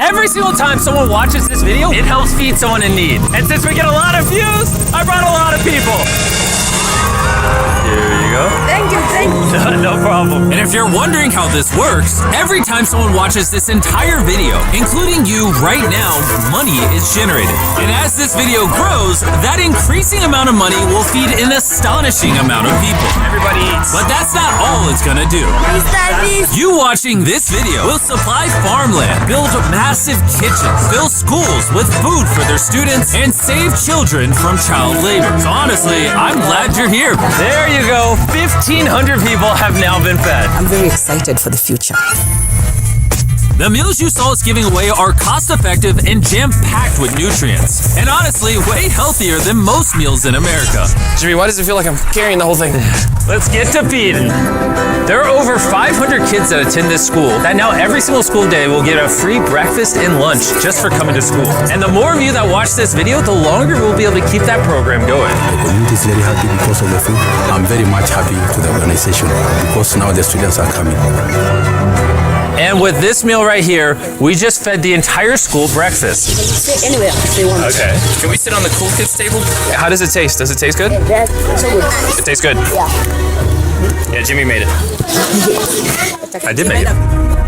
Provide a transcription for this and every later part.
every single time someone watches this video, it helps feed someone in need. And since we get a lot of views, I brought a lot of people. Here you go. Thank you. No problem. And if you're wondering how this works, every time someone watches this entire video, including you right now, money is generated. And as this video grows, that increasing amount of money will feed an astonishing amount of people. Everybody eats. But that's not all it's gonna do. MrBeast. You watching this video will supply farmland, build massive kitchens, fill schools with food for their students, and save children from child labor. So honestly, I'm glad you're here. There you go. 1,500 people have now been fed. I'm very excited for the future. The meals you saw us giving away are cost-effective and jam-packed with nutrients. And honestly, way healthier than most meals in America. Jimmy, why does it feel like I'm carrying the whole thing? Let's get to feeding. There are over 500 kids that attend this school that now every single school day will get a free breakfast and lunch just for coming to school. And the more of you that watch this video, the longer we'll be able to keep that program going. The community is very happy because of the food. I'm very much happy to the organization because now the students are coming. And with this meal right here, we just fed the entire school breakfast. Sit anywhere they want. Okay. Can we sit on the cool kids table? How does it taste? Does it taste good? That's so good. It tastes good. Yeah, Jimmy made it. I did make it.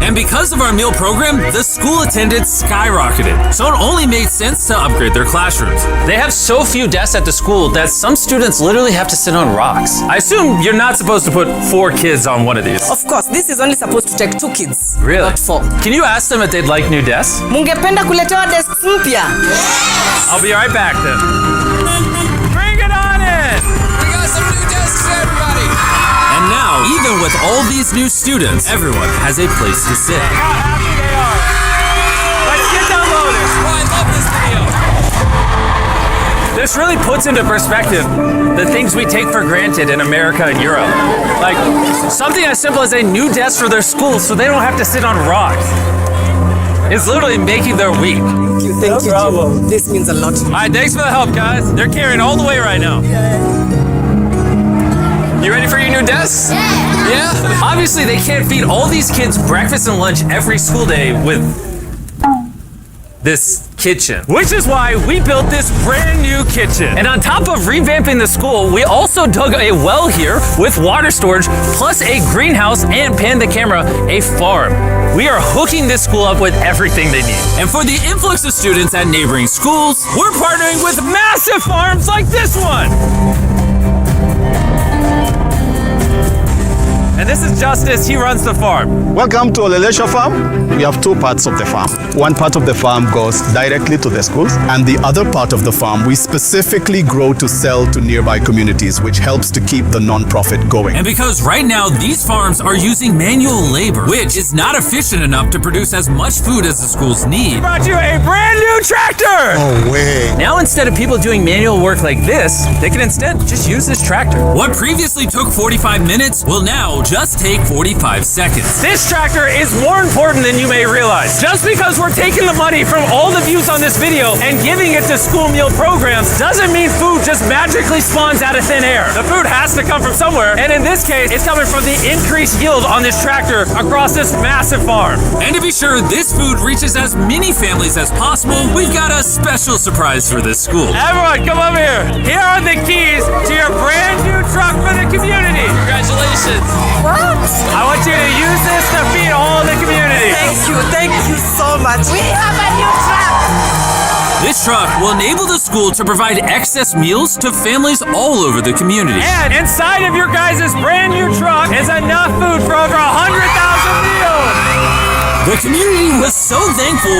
And because of our meal program, the school attendance skyrocketed. So it only made sense to upgrade their classrooms. They have so few desks at the school that some students literally have to sit on rocks. I assume you're not supposed to put 4 kids on one of these. Of course, this is only supposed to take 2 kids. Really? Not 4. Can you ask them if they'd like new desks? Mungependa kuletewa desks mpya. I'll be right back then. Bring it on in! We got some new desks for everybody. And now, even with all these new students, everyone has a place to sit. Look how happy they are. Let's get downloaded. Oh, I love this video. This really puts into perspective the things we take for granted in America and Europe. Like something as simple as a new desk for their school so they don't have to sit on rocks. It's literally making their week. Thank you, Jimmy. This means a lot. All right, thanks for the help, guys. They're carrying all the way right now. You ready for your new desks? Yeah. Obviously, they can't feed all these kids breakfast and lunch every school day with this kitchen, which is why we built this brand new kitchen. And on top of revamping the school, we also dug a well here with water storage, plus a greenhouse and, pan the camera, a farm. We are hooking this school up with everything they need. And for the influx of students at neighboring schools, we're partnering with massive farms like this one. And this is Justice, he runs the farm. Welcome to Olelesha Farm. We have 2 parts of the farm. One part of the farm goes directly to the schools, and the other part of the farm we specifically grow to sell to nearby communities, which helps to keep the non-profit going. And because right now these farms are using manual labor, which is not efficient enough to produce as much food as the schools need, brought you a brand new tractor! No way. Now instead of people doing manual work like this, they can instead just use this tractor. What previously took 45 minutes will now just take 45 seconds. This tractor is more important than you may realize. Just because we're taking the money from all the views on this video and giving it to school meal programs doesn't mean food just magically spawns out of thin air. The food has to come from somewhere, and in this case, it's coming from the increased yield on this tractor across this massive farm. And to be sure this food reaches as many families as possible, we've got a special surprise for this school. Everyone, come over here. Here are the keys to your brand new truck for the community. Congratulations. What? I want you to use this to feed all the community. Thank you so much. We have a new truck. This truck will enable the school to provide excess meals to families all over the community. And inside of your guys' brand new truck is enough food for over 100,000 meals. The community was so thankful,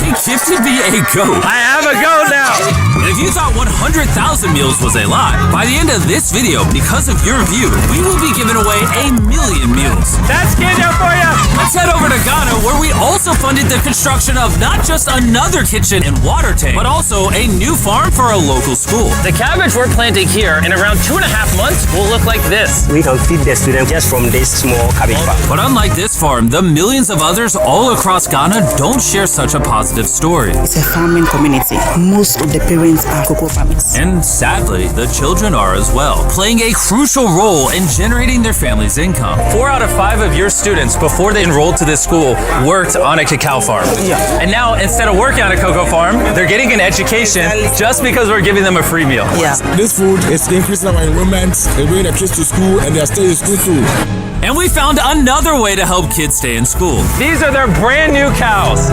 they gifted me a goat. I have a goat now. And if you thought 100,000 meals was a lie, by the end of this video, because of your view, we will be giving away 1 million meals. That's Kenya for you. Let's head over to Ghana, where we also funded the construction of not just another kitchen and water tank, but also a new farm for a local school. The cabbage we're planting here in around 2.5 months will look like this. We can feed the students just from this small cabbage farm. But unlike this farm, the millions of others all across Ghana don't share such a positive story. It's a farming community. Most of the parents parents are cocoa farmers. And sadly, the children are as well, playing a crucial role in generating their family's income. 4 out of 5 of your students, before they enrolled to this school, worked on a cacao farm. Yeah. And now, instead of working on a cocoa farm, they're getting an education just because we're giving them a free meal. Yeah. This food is increasing our enrollment, they bring the kids to school, and they are staying in school too. And we found another way to help kids stay in school. These are their brand new cows.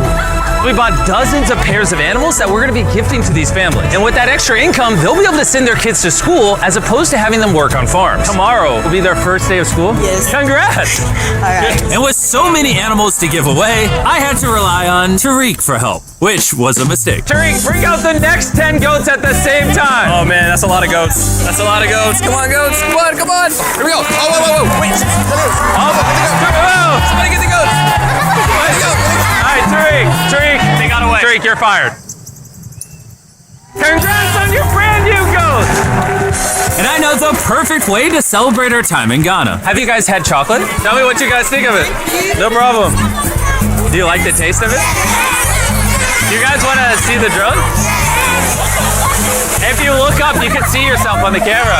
We bought dozens of pairs of animals that we're going to be gifting to these families. And with that extra income, they'll be able to send their kids to school as opposed to having them work on farms. Tomorrow will be their first day of school. Yes. Congrats. All right. And with so many animals to give away, I had to rely on Tariq for help, which was a mistake. Tariq, bring out the next 10 goats at the same time. Oh man, that's a lot of goats. That's a lot of goats. Come on, goats. Come on, come on. Here we go. Oh, whoa, whoa, whoa. Wait. Somebody get the goats. All right, Tariq, they got away. Tariq, you're fired. Congrats on your brand new goat. And I know the perfect way to celebrate our time in Ghana. Have you guys had chocolate? Tell me what you guys think of it. No problem. Do you like the taste of it? Do you guys want to see the drone? If you look up, you can see yourself on the camera.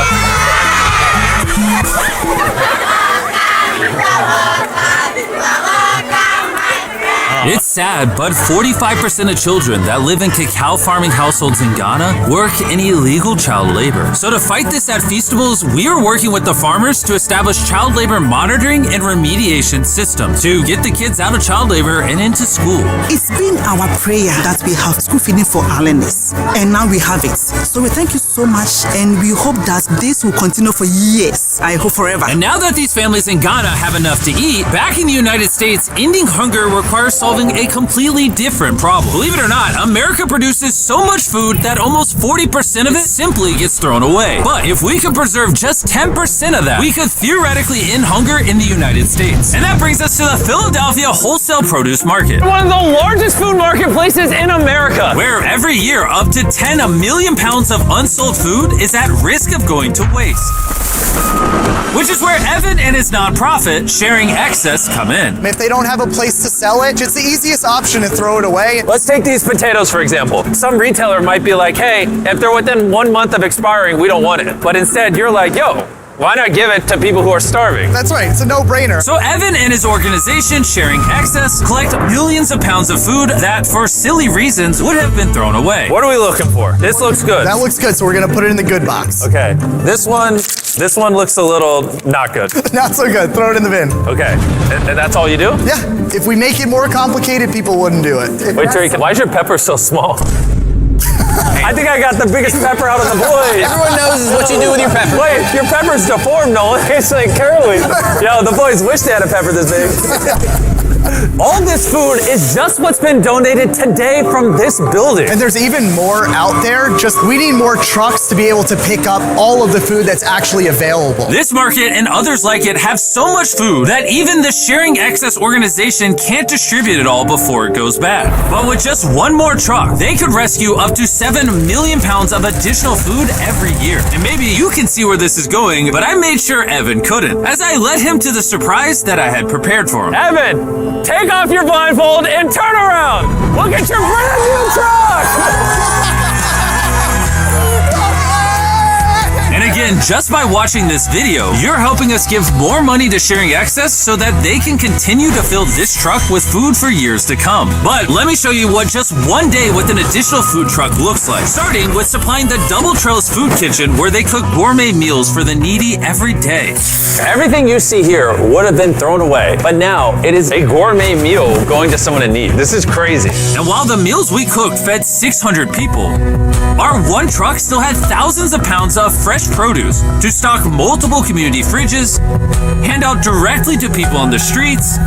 It's sad, but 45% of children that live in cacao farming households in Ghana work in illegal child labor. So to fight this at Feastables, we are working with the farmers to establish child labor monitoring and remediation systems to get the kids out of child labor and into school. It's been our prayer that we have school feeding for our learners, and now we have it. So we thank you so much, and we hope that this will continue for years. I hope forever. And now that these families in Ghana have enough to eat, back in the United States, ending hunger requires solving a completely different problem. Believe it or not, America produces so much food that almost 40% of it simply gets thrown away. But if we could preserve just 10% of that, we could theoretically end hunger in the United States. And that brings us to the Philadelphia Wholesale Produce Market, One of the largest food marketplaces in America. where every year up to 10 million pounds of unsold food is at risk of going to waste. Which is where Evan and his nonprofit, Sharing Excess, come in. If they don't have a place to sell it, it's the easiest option to throw it away. Let's take these potatoes, for example. Some retailer might be like, hey, if they're within 1 month of expiring, we don't want it. But instead, you're like, yo, why not give it to people who are starving? That's right, it's a no-brainer. So Evan and his organization, Sharing Excess, collect millions of pounds of food that, for silly reasons, would have been thrown away. What are we looking for? This looks good. That looks good, so we're gonna put it in the good box. Okay, this one looks a little not good. Not so good, throw it in the bin. Okay, and that's all you do? Yeah, if we make it more complicated, people wouldn't do it. Wait, Tariq, why is your pepper so small? I think I got the biggest pepper out of the boys. Everyone knows what you do with your pepper. Wait, your pepper's deformed, Nolan. It's like curly. Yo, the boys wish they had a pepper this big. All this food is just what's been donated today from this building. And there's even more out there, just we need more trucks to be able to pick up all of the food that's actually available. This market and others like it have so much food that even the Sharing Excess organization can't distribute it all before it goes bad. But with just one more truck, they could rescue up to 7 million pounds of additional food every year. And maybe you can see where this is going, but I made sure Evan couldn't, as I led him to the surprise that I had prepared for him. Evan, take off your blindfold and turn around. Look at your brand new truck. And again, just by watching this video, you're helping us give more money to Sharing Excess so that they can continue to fill this truck with food for years to come. But let me show you what just one day with an additional food truck looks like. Starting with supplying the Double Trails Food Kitchen, where they cook gourmet meals for the needy every day. Everything you see here would have been thrown away, but now it is a gourmet meal going to someone in need. This is crazy. And while the meals we cooked fed 600 people, our one truck still had thousands of pounds of fresh produce to stock multiple community fridges, hand out directly to people on the streets,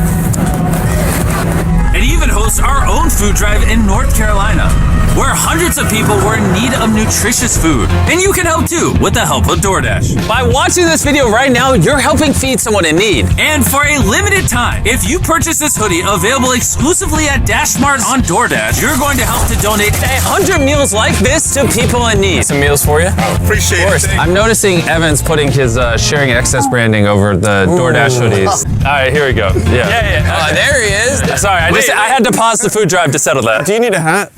and even host our own food drive in North Carolina, where hundreds of people were in need of nutritious food. And you can help too with the help of DoorDash. By watching this video right now, you're helping feed someone in need. And for a limited time, if you purchase this hoodie available exclusively at DashMart on DoorDash, you're going to help to donate 100 meals like this to people in need. Some meals for you? Appreciate it. I'm noticing Evan's putting his Sharing Excess branding over the DoorDash hoodies. All right, here we go. Yeah. There he is. Sorry, I had to pause the food drive to settle that. Do you need a hat?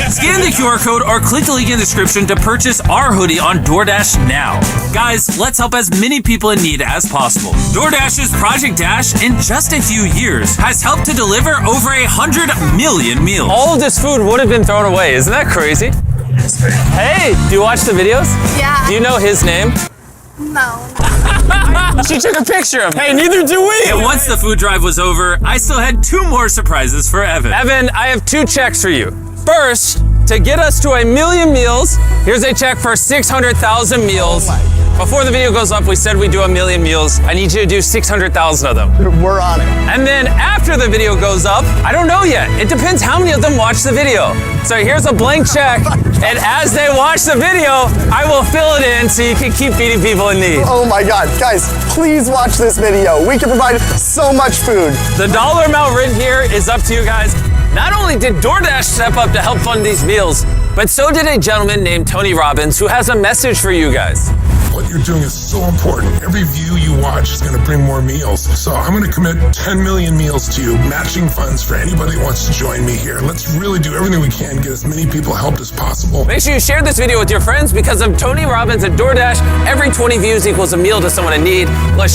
Scan the QR code or click the link in the description to purchase our hoodie on DoorDash now. Guys, let's help as many people in need as possible. DoorDash's Project Dash, in just a few years, has helped to deliver over 100 million meals. All of this food would have been thrown away. Isn't that crazy? Hey, do you watch the videos? Yeah. Do you know his name? No. She took a picture of him. Hey, neither do we. And once the food drive was over, I still had 2 more surprises for Evan. Evan, I have 2 checks for you. First, to get us to 1 million meals, here's a check for 600,000 meals. Before the video goes up, we said we'd do 1 million meals. I need you to do 600,000 of them. We're on it. And then after the video goes up, I don't know yet. It depends how many of them watch the video. So here's a blank check, and as they watch the video, I will fill it in so you can keep feeding people in need. Oh my God, guys, please watch this video. We can provide so much food. The dollar amount written here is up to you guys. Not only did DoorDash step up to help fund these meals, but so did a gentleman named Tony Robbins who has a message for you guys. What you're doing is so important. Every view you watch is going to bring more meals. So I'm going to commit 10 million meals to you, matching funds for anybody who wants to join me here. Let's really do everything we can to get as many people helped as possible. Make sure you share this video with your friends because of Tony Robbins and DoorDash. Every 20 views equals a meal to someone in need. Let's